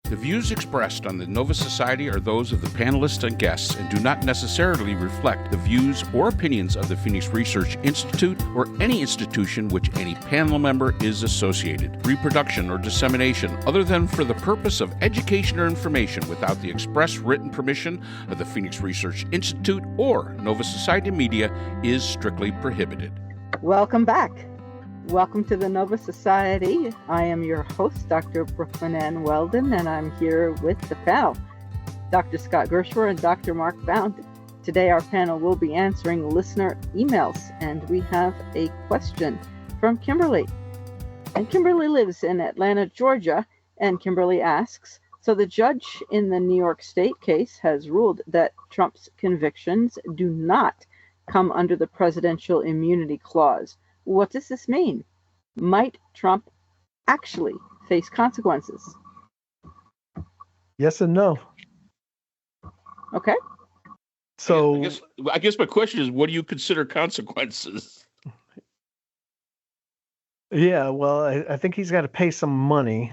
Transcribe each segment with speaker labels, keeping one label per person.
Speaker 1: The views expressed on the Nova Society are those of the panelists and guests and do not necessarily reflect the views or opinions of the Phoenix Research Institute or any institution which any panel member is associated. Reproduction or dissemination, other than for the purpose of education or information without the express written permission of the Phoenix Research Institute or Nova Society Media, is strictly prohibited.
Speaker 2: Welcome back. Welcome to the Nova Society. I am your host, Dr. Brooklyn Ann Weldon, and I'm here with the panel, Dr. Scott Gershwer and Dr. Mark Bound. Today, our panel will be answering listener emails, and we have a question from Kimberly. And Kimberly lives in Atlanta, Georgia, and Kimberly asks, so the judge in the New York State case has ruled that Trump's convictions do not come under the Presidential Immunity Clause. What does this mean? Might Trump actually face consequences?
Speaker 3: Yes and no.
Speaker 2: Okay.
Speaker 1: So I guess my question is, what do you consider consequences?
Speaker 3: Yeah, well, I think he's got to pay some money.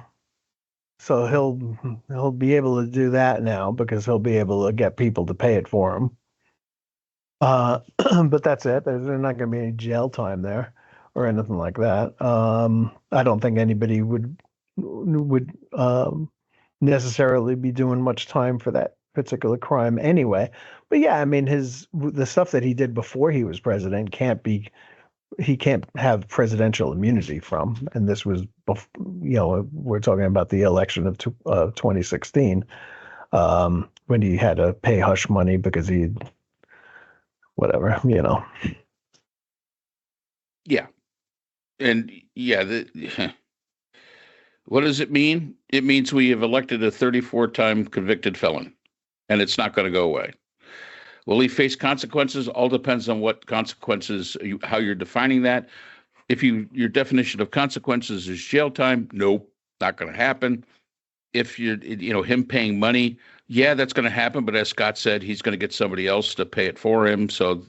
Speaker 3: So he'll be able to do that now because he'll be able to get people to pay it for him. But that's it. There's not going to be any jail time there or anything like that. I don't think anybody would necessarily be doing much time for that particular crime anyway. But yeah, I mean, the stuff that he did before he was president he can't have presidential immunity from. And this was, we're talking about the election of 2016, when he had to pay hush money because whatever.
Speaker 1: Yeah. And what does it mean? It means we have elected a 34-time convicted felon, and it's not going to go away. Will he face consequences? All depends on what consequences, how you're defining that. If your definition of consequences is jail time, nope, not going to happen. If him paying money, yeah, that's going to happen. But as Scott said, he's going to get somebody else to pay it for him. So,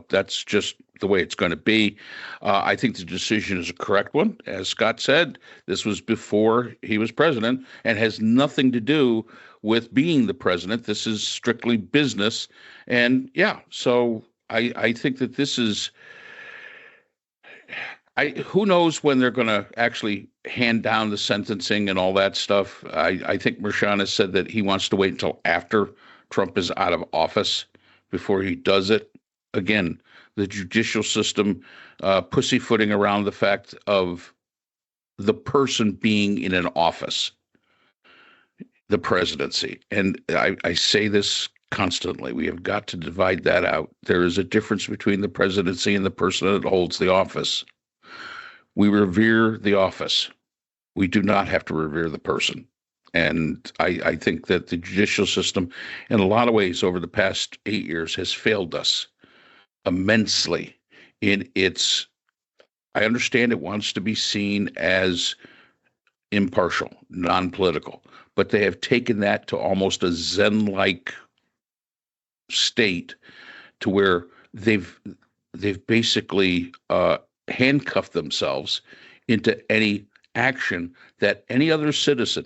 Speaker 1: that's just the way it's going to be. I think the decision is a correct one. As Scott said, this was before he was president and has nothing to do with being the president. This is strictly business. And yeah, so I think that this is, who knows when they're going to actually hand down the sentencing and all that stuff. I think Mershon has said that he wants to wait until after Trump is out of office before he does it. Again, the judicial system pussyfooting around the fact of the person being in an office, the presidency. And I say this constantly. We have got to divide that out. There is a difference between the presidency and the person that holds the office. We revere the office. We do not have to revere the person. And I think that the judicial system, in a lot of ways over the past 8 years, has failed us immensely in its, I understand it wants to be seen as impartial, non-political, but they have taken that to almost a Zen-like state to where they've basically handcuffed themselves into any action that any other citizen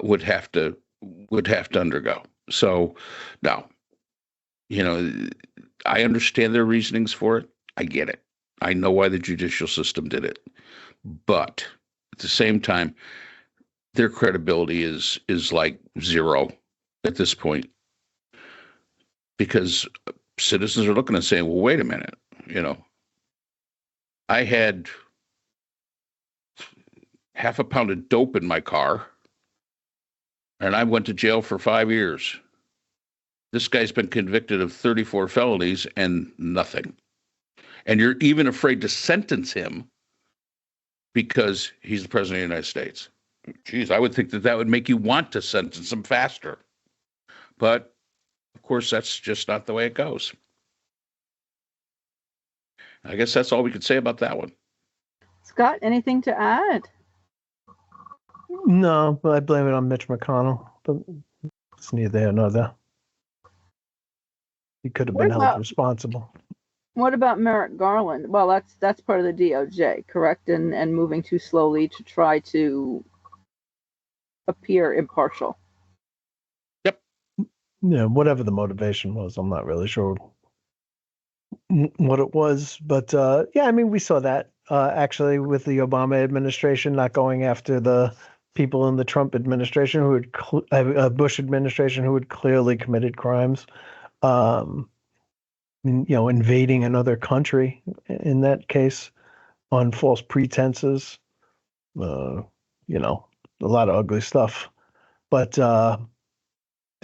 Speaker 1: would have to undergo. So now, I understand their reasonings for it. I get it. I know why the judicial system did it. But at the same time, their credibility is like zero at this point, because citizens are looking and saying, well, wait a minute, I had half a pound of dope in my car and I went to jail for 5 years. This guy's been convicted of 34 felonies and nothing. And you're even afraid to sentence him because he's the president of the United States. Geez, I would think that would make you want to sentence him faster. But, of course, that's just not the way it goes. I guess that's all we could say about that one.
Speaker 2: Scott, anything to add?
Speaker 3: No, but I blame it on Mitch McConnell. But it's neither here nor there. He could have been held responsible.
Speaker 2: What about Merrick Garland? Well, that's part of the DOJ, correct? And moving too slowly to try to appear impartial.
Speaker 1: Yep.
Speaker 3: Yeah, whatever the motivation was, I'm not really sure what it was, but yeah, I mean, we saw that actually with the Obama administration not going after the people in the Trump administration who had Bush administration who had clearly committed crimes, invading another country in that case on false pretenses, a lot of ugly stuff. But yeah,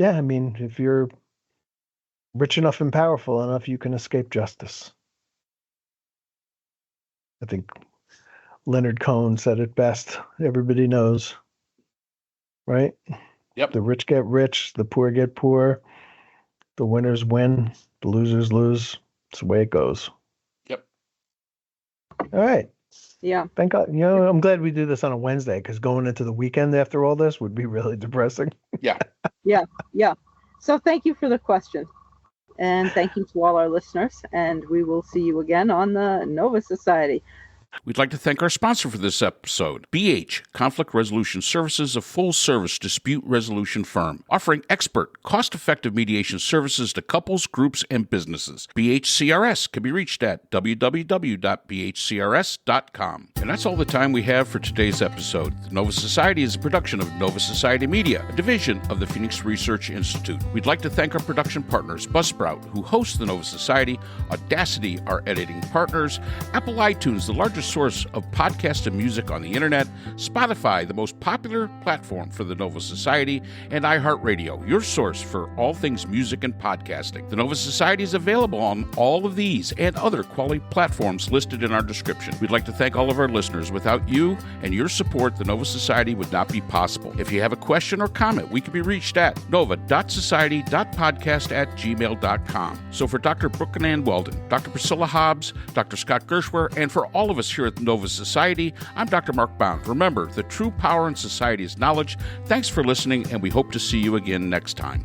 Speaker 3: I mean, if you're rich enough and powerful enough, you can escape justice. I think Leonard Cohen said it best. Everybody knows, right?
Speaker 1: Yep.
Speaker 3: The rich get rich, the poor get poor, the winners win, the losers lose. It's the way it goes.
Speaker 1: Yep.
Speaker 3: All right.
Speaker 2: Yeah.
Speaker 3: Thank God. I'm glad we do this on a Wednesday, because going into the weekend after all this would be really depressing.
Speaker 1: Yeah.
Speaker 2: Yeah. So thank you for the question. And thank you to all our listeners. And we will see you again on the Nova Society.
Speaker 1: We'd like to thank our sponsor for this episode, BH Conflict Resolution Services, a full-service dispute resolution firm offering expert, cost-effective mediation services to couples, groups, and businesses. BHCRS can be reached at www.bhcrs.com. And that's all the time we have for today's episode. The Nova Society is a production of Nova Society Media, a division of the Phoenix Research Institute. We'd like to thank our production partners, Buzzsprout, who hosts the Nova Society, Audacity, our editing partners, Apple iTunes, the largest source of podcasts and music on the internet, Spotify, the most popular platform for the Nova Society, and iHeartRadio, your source for all things music and podcasting. The Nova Society is available on all of these and other quality platforms listed in our description. We'd like to thank all of our listeners. Without you and your support, the Nova Society would not be possible. If you have a question or comment, we can be reached at nova.society.podcast@gmail.com. So for Dr. Brooklyn Weldon, Dr. Priscilla Hobbs, Dr. Scott Gershwer, and for all of us here at the Nova Society, I'm Dr. Mark Bound. Remember, the true power in society is knowledge. Thanks for listening, and we hope to see you again next time.